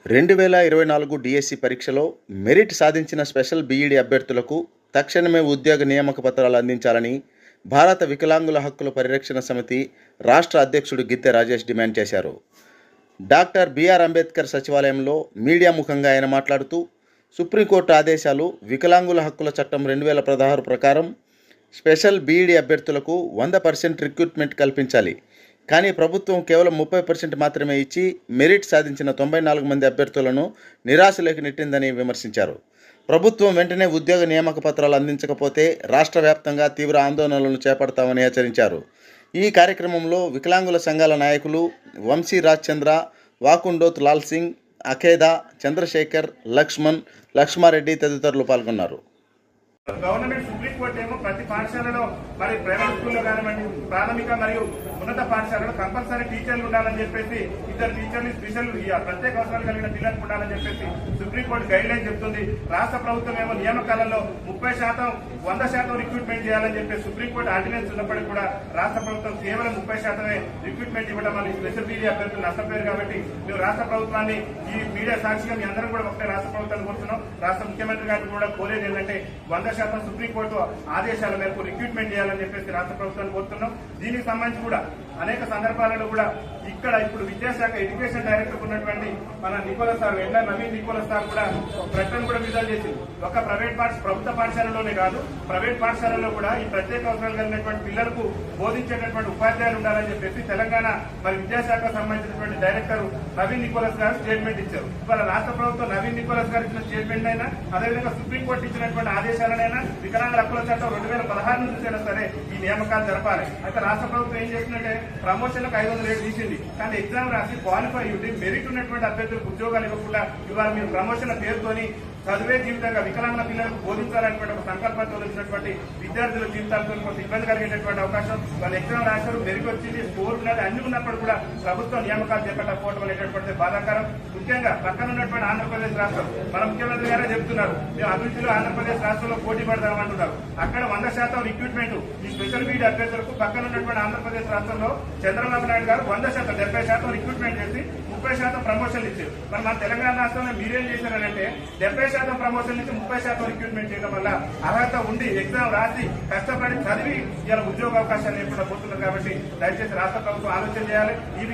2024 DSC పరీక్షలో merit సాధించిన special B Ed అభ్యర్థులకు తక్షణమే ఉద్యోగ నియామక పత్రాలు అందించాలని భారత వికలాంగుల హక్కుల పరిరక్షణ సమితి రాష్ట్ర అధ్యక్షుడు గిత్తె రాజేష్ డిమాండ్ చేశారు. డాక్టర్ బిఆర్ అంబేద్కర్ సచివాలయంలో మీడియా ముఖంగా ఆయన మాట్లాడుతూ, సుప్రీంకోర్టు ఆదేశాలు వికలాంగుల హక్కుల చట్టం 2016 ప్రకారం స్పెషల్ బీఈడీ అభ్యర్థులకు 100% రిక్రూట్మెంట్ కల్పించాలి. కానీ ప్రభుత్వం కేవలం 30% మాత్రమే ఇచ్చి మెరిట్ సాధించిన 94 మంది అభ్యర్థులను నిరాశలోకి నెట్టిందని విమర్శించారు. ప్రభుత్వం వెంటనే ఉద్యోగ నియామక పత్రాలు అందించకపోతే రాష్ట్ర వ్యాప్తంగా తీవ్ర ఆందోళనలను చేపడతామని హెచ్చరించారు. ఈ కార్యక్రమంలో వికలాంగుల సంఘాల నాయకులు వంశీ రాజ్ చంద్ర, వాకుండోత్ లాల్ సింగ్, అఖేదా, చంద్రశేఖర్, లక్ష్మణ్, లక్ష్మారెడ్డి తదితరులు పాల్గొన్నారు. గవర్నమెంట్ సుప్రీంకోర్టు ఏమో ప్రతి పాఠశాలలో మరి ప్రైవేట్ స్కూల్లో కానివ్వండి, ప్రాథమిక మరియు ఉన్నత పాఠశాలలో కంపల్సరీ టీచర్లు ఉండాలని చెప్పేసి, 2 టీచర్లు స్పెషల్ ప్రత్యేక అవసరాలు కలిగిన పిల్లలకు ఉండాలని చెప్పేసి సుప్రీంకోర్టు గైడ్ లైన్ చెప్తుంది. రాష్ట్ర ప్రభుత్వం ఏమో నియామకాలలో 30%, 100% రిక్రూట్మెంట్ చేయాలని చెప్పేసి సుప్రీంకోర్టు ఆర్డినెన్స్ ఉన్నప్పటికీ కూడా రాష్ట్ర ప్రభుత్వం కేవలం 30% రిక్రూట్మెంట్ ఇవ్వడం వల్ల స్పెషల్ బీఈడీ అభ్యర్థులు నష్టపోయారు. కాబట్టి మేము రాష్ట్ర ప్రభుత్వాన్ని ఈ మీడియా సాక్షిగా మీ అందరం కూడా ఒకటే రాష్ట్ర ప్రభుత్వాన్ని కోరుతున్నాం. రాష్ట్ర ముఖ్యమంత్రి గారికి కూడా కోరేది ఏంటంటే 100% సుప్రీంకోర్టు ఆదేశాల మేరకు రిక్రూట్మెంట్ చేయాలని చెప్పేసి రాష్ట్ర ప్రభుత్వాన్ని కోరుతున్నాం. దీనికి సంబంధించి కూడా అనేక సందర్భాలలో కూడా ఇక్కడ ఇప్పుడు విద్యాశాఖ ఎడ్యుకేషన్ డైరెక్టర్ ఉన్నటువంటి మన Nicholas sir, Naveen Nicholas sir కూడా ప్రకటన కూడా విడుదల చేసింది. ఒక ప్రభుత్వ పాఠశాలలోనే కాదు, ప్రైవేట్ పాఠశాలలో కూడా ఈ ప్రత్యేక అవసరాలు కలిగినటువంటి పిల్లలకు బోధించేటటువంటి ఉపాధ్యాయులు ఉండాలని చెప్పేసి తెలంగాణ మరి విద్యాశాఖ సంబంధించినటువంటి డైరెక్టర్ నవీన్ నికోలస్ గారు స్టేట్మెంట్ ఇచ్చారు. ఇవాళ రాష్ట్ర ప్రభుత్వం నవీన్ నికోలస్ గారు ఇచ్చిన స్టేట్మెంట్ అయినా, అదేవిధంగా సుప్రీంకోర్టు ఇచ్చినటువంటి ఆదేశాలనైనా వికలాంగుల హక్కుల చట్టం 2016 నుంచి అయినా సరే ఈ నియామకాలు జరపాలి. అయితే రాష్ట్ర ప్రభుత్వం ఏం చేస్తుందంటే ప్రమోషన్లకు 500 తీసింది, కానీ ఎగ్జామ్ రాసి క్వాలిఫై అయ్యి మెరిట్ ఉన్నటువంటి అభ్యర్థులకు ఉద్యోగాలు ఇవ్వకుండా ఇవాళ మీరు ప్రమోషన్ల పేరుతోని చదివే జీవితంగా వికలాంగుల పిల్లలకు బోధించాలనేటువంటి ఒక సంకల్పంతో వచ్చినటువంటి విద్యార్థుల జీవితాలతో కొంత ఇబ్బంది కలిగేటటువంటి అవకాశం. వాళ్ళు ఎగ్జామ్ రాశారు, మెరుగు వచ్చింది, స్కోర్ ఉన్నది, అన్ని ఉన్నప్పుడు కూడా ప్రభుత్వం నియామకాలు చేపట్టకపోవడం అనేటటువంటి బాధాకరం. ముఖ్యంగా పక్కన ఉన్నటువంటి ఆంధ్రప్రదేశ్ రాష్ట్రం మన ముఖ్యమంత్రి గారే చెప్తున్నారు, మేము అభివృద్ధిలో ఆంధ్రప్రదేశ్ రాష్ట్రంలో పోటీ పడదామంటున్నారు. అక్కడ 100% రిక్రూట్మెంట్ ఈ స్పెషల్ బీఈడీ అభ్యర్థులకు పక్కన ఉన్నటువంటి ఆంధ్రప్రదేశ్ రాష్ట్రంలో చంద్రబాబు నాయుడు గారు 100%, 70% రిక్రూట్మెంట్ చేసి 30% ప్రమోషన్లు ఇచ్చారు. మరి మన తెలంగాణ రాష్ట్రంలో మీరేం చేశారంటే 70% ప్రమోషన్ నుంచి 30% రిక్రూట్మెంట్ చేయడం వల్ల అర్హత ఉండి ఎగ్జామ్ రాసి కష్టపడి చదివి ఇలా ఉద్యోగ అవకాశాలు లేకుండా పోతున్నారు. కాబట్టి దయచేసి రాష్ట్ర ప్రభుత్వం ఆలోచన చేయాలి. ఈ